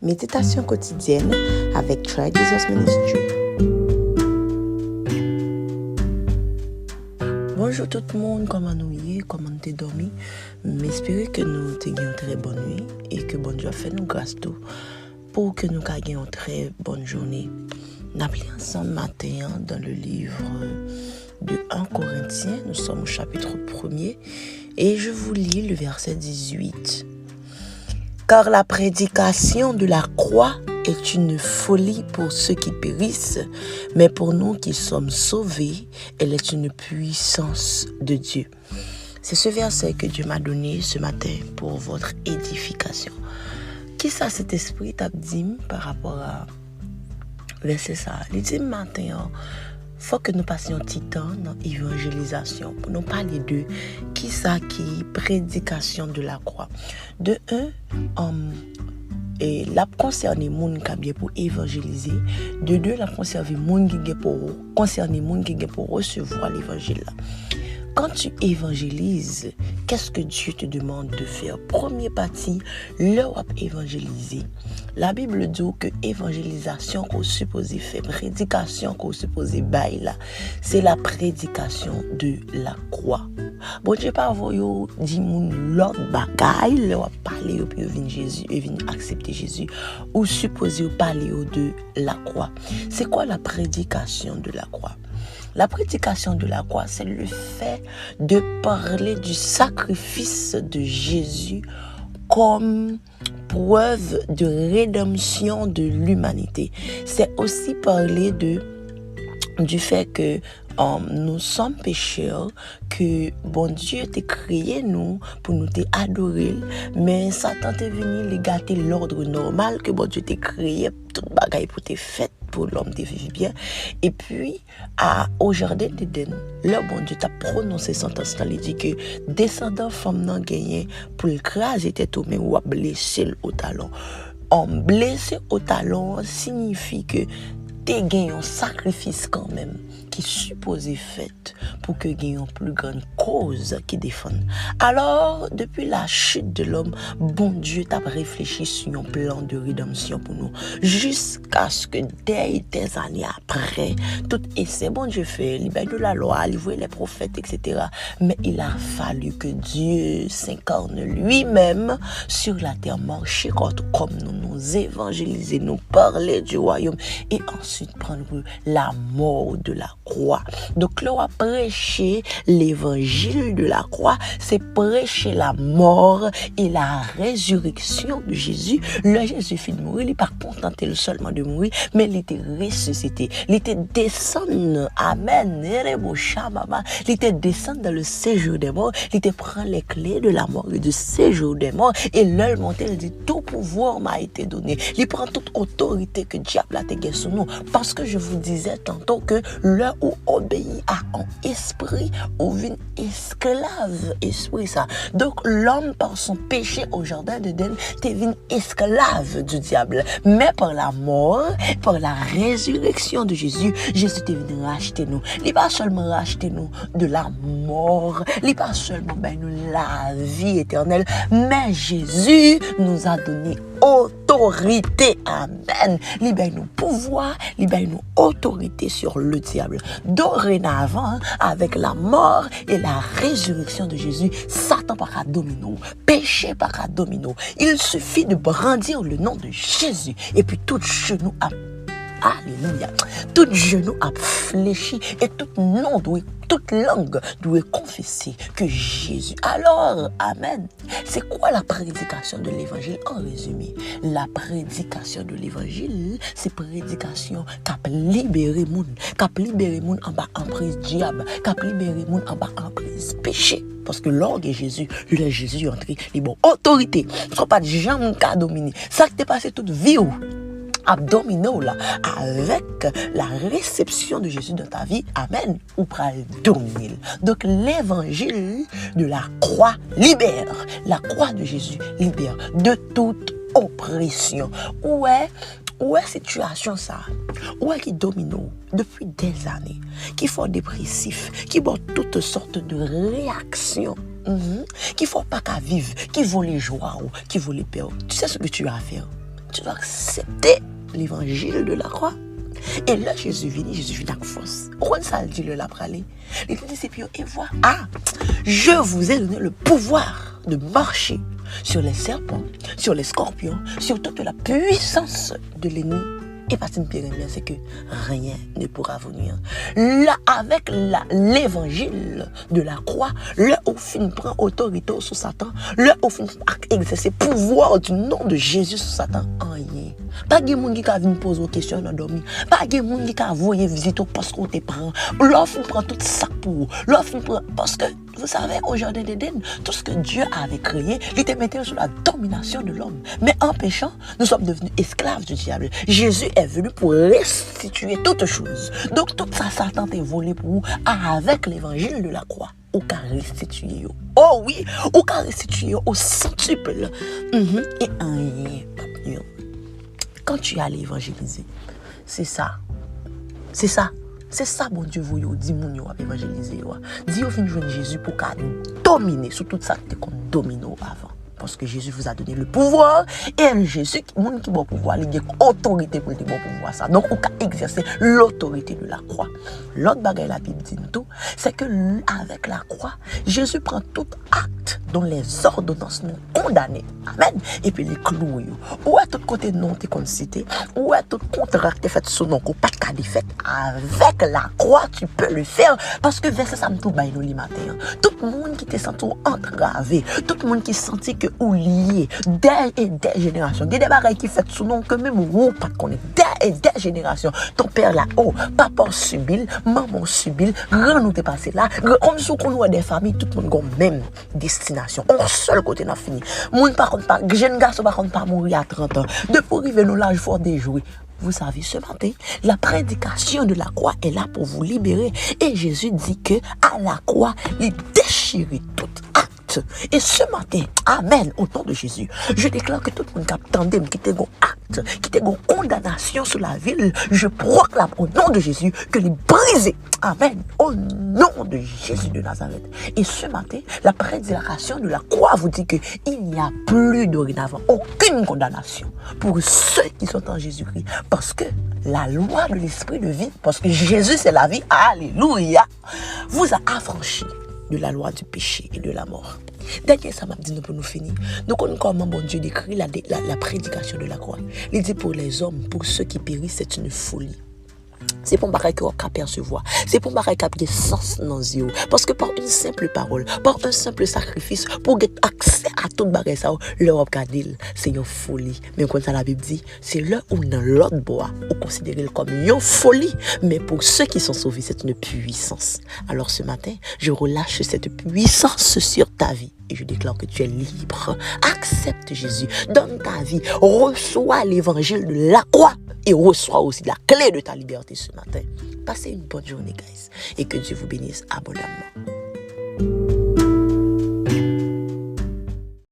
Méditation quotidienne avec Try Jesus Ministry. Bonjour tout le monde, comment nous y est, comment nous t'es dormi. J'espère que nous t'ayons une très bonne nuit et que bon Dieu fait nous grâce tout pour que nous ayons une très bonne journée. Nous allons ensemble matin dans le livre de 1 Corinthiens, nous sommes au chapitre 1er et je vous lis le verset 18. Car la prédication de la croix est une folie pour ceux qui périssent, mais pour nous qui sommes sauvés, elle est une puissance de Dieu. C'est ce verset que Dieu m'a donné ce matin pour votre édification. Qui ça cet esprit t'a dit par rapport à verset ça? Il dit matin, faut que nous passions un petit temps dans l'évangélisation pour nous parler de qui ça qui prédication de la croix. De un, et la concerner moun qui bien pour évangéliser. De deux, la concerner moun qui pour concerner moun qui pour recevoir l'évangile. Quand tu évangélises, qu'est-ce que Dieu te demande de faire? Premier partie, l'Europe évangéliser. La Bible dit que évangélisation qu'on suppose faire, prédication qu'on suppose bailler là, c'est la prédication de la croix. Bon Dieu pas voyo dit moun l'autre bagaille, l'Europe parler puis venir Jésus, venir accepter Jésus ou supposer parler de la croix. C'est quoi la prédication de la croix? La prédication de la croix, c'est le fait de parler du sacrifice de Jésus comme preuve de rédemption de l'humanité. C'est aussi parler du fait que nous sommes pécheurs, que bon Dieu t'a créé nous pour nous adorer, mais Satan est venu les gâter l'ordre normal que bon Dieu t'a créé, toute bagaille pour te fait pour l'homme de vivre bien. Et puis, au jardin d'Éden, là, bon Dieu t'a prononcé sentence, il dit que descendant femme n'en gagné pour le craser tête mais ou à blesser au talon. Blessé au talon signifie que t'es gagné un sacrifice quand même qui est supposé fait pour que gagné une plus grande cause qui défende. Alors, depuis la chute de l'homme, bon Dieu t'a réfléchi sur un plan de rédemption pour nous. Jusqu'à ce que des années après, tout essai, bon Dieu fait, il de la loi, il voit les prophètes, etc. Mais il a fallu que Dieu s'incarne lui-même sur la terre, marcher comme nous évangéliser, nous parler du royaume et ensuite prendre la mort de la croix. Donc là, on va prêcher l'évangile de la croix, c'est prêcher la mort et la résurrection de Jésus. Le Jésus fit de mourir, il n'est pas contenté seulement de mourir, mais il était ressuscité. Il était descendu, amen, il était descendu dans le séjour des morts, il était prend les clés de la mort et du séjour des morts, et l'heure monté, il dit, tout pouvoir m'a été donné. Il prend toute autorité que diable a été sur nous, parce que je vous disais tantôt que l'heure où obéit à un esprit, ou vient esclave, esprit ça. Donc l'homme par son péché au jardin d'Éden, devient esclave du diable. Mais par la mort, par la résurrection de Jésus, Jésus est venu racheter nous. Il n'est pas seulement racheter nous de la mort, il n'est pas seulement nous la vie éternelle, mais Jésus nous a donné autorité. Amen. Libère nous pouvoir, libère nous autorité sur le diable. Dorénavant, avec la mort et la résurrection de Jésus, Satan par domino, péché par domino. Il suffit de brandir le nom de Jésus et puis tout genou a alléluia. Tout genou a fléchi et toute langue doit confesser que Jésus. Alors, amen. C'est quoi la prédication de l'évangile? En résumé, la prédication de l'évangile, c'est prédication qui a libéré moun en bas en prise diable, qui a libéré moun en bas en prise péché. Parce que l'orgue est Jésus, le Jésus est entré, les bon autorité, sont pas de gens qui a dominé. Ça qui t'est passé toute vie abdominaux là, avec la réception de Jésus dans ta vie, amen, ou pral dominer. Donc l'évangile de la croix libère, la croix de Jésus libère de toute oppression. Où est situation ça? Où est qui domine depuis des années, qui font dépressif, qui ont toutes sortes de réactions, qui font pas qu'à vivre, qui veulent les joie, qui veulent les peur. Tu sais ce que tu as à faire? Tu dois accepter l'évangile de la croix. Et là, Jésus vient avec force. Quand ça dit le lapralé, il dit, c'est puis, et voilà, je vous ai donné le pouvoir de marcher sur les serpents, sur les scorpions, sur toute la puissance de l'ennemi. Et parce que c'est que rien ne pourra venir. Là, avec l'évangile de la croix, là où fin prend autorité sur Satan, là où fin exercer pouvoir du nom de Jésus sur Satan, rien. Pas de monde qui a venir poser des questions dans dormir. Pas de monde qui a voulu visiter parce qu'on te prend. L'offre prend tout ça pour. L'offre prend parce que vous savez, au jardin d'Éden, tout ce que Dieu avait créé, il était mis sous la domination de l'homme. Mais en péchant, nous sommes devenus esclaves du diable. Jésus est venu pour restituer toutes choses. Donc tout ça, Satan t'a volé pour vous avec l'évangile de la croix. Ou qu'à restituer. Oh oui, ou qu'à restituer au centuple. Et un quand tu as l'évangéliser, c'est ça. C'est ça. C'est ça, bon Dieu, vous dit, mon Dieu, à évangéliser. Dis au fin de Jésus pour qu'il domine sur tout ça que tu domines avant. Parce que Jésus vous a donné le pouvoir. Et Jésus, le monde qui a le pouvoir, il a autorité pour le pouvoir. Ça. Donc, on peut exercer l'autorité de la croix. L'autre bagaille, la Bible dit tout, c'est que avec la croix, Jésus prend tout acte dont les ordonnances nous condamnent. Amen. Et puis les clous. Où est tout côté non t'es cité, où est tout contrat qui est fait sous non, pas de cas de fait. Avec la croix, tu peux le faire. Parce que verset ça me tout bail nous matin. Tout le monde qui te senti entravé, tout le monde qui sentit que ou lié des générations. Il y a des bagailles qui fait sous nom que même ou pas connaître. Des générations. Ton père là-haut, papa subit, maman subit, grand nous t'es passé là. Comme si on a des familles, tout le monde a même destination. On seul côté n'a fini. Moun par contre pas, jeune garçon par contre pas mourir à 30 ans. Depuis arriver dans l'âge fort des jouets. Vous savez, ce matin, la prédication de la croix est là pour vous libérer. Et Jésus dit que à la croix, il déchirait tout acte. Et ce matin, amen, au nom de Jésus, je déclare que tout le monde qui attendait, qui était un acte, qui était une condamnation sur la ville, je proclame au nom de Jésus que les brisés, amen, au nom de Jésus de Nazareth. Et ce matin, la prédication de la croix vous dit qu'il n'y a plus dorénavant aucune condamnation pour ceux qui sont en Jésus-Christ. Parce que la loi de l'esprit de vie, parce que Jésus c'est la vie, alléluia, vous a affranchi de la loi du péché et de la mort. D'ailleurs, ça m'a dit nous pour nous finir. Nous connaissons comment bon Dieu décrit la prédication de la croix. Il dit pour les hommes, pour ceux qui périssent, c'est une folie. C'est pour que vous apercevoir. C'est pour que vous ayez sens dans les yeux. Parce que par une simple parole, par un simple sacrifice, pour avoir accès à tout le ça, l'Europe c'est une folie. Mais comme ça la Bible dit, c'est là où dans l'autre bois, on considère comme une folie. Mais pour ceux qui sont sauvés, c'est une puissance. Alors ce matin, je relâche cette puissance sur ta vie. Et je déclare que tu es libre. Accepte Jésus. Donne ta vie. Reçois l'évangile de la croix. Et reçois aussi la clé de ta liberté ce matin. Passez une bonne journée, guys. Et que Dieu vous bénisse abondamment.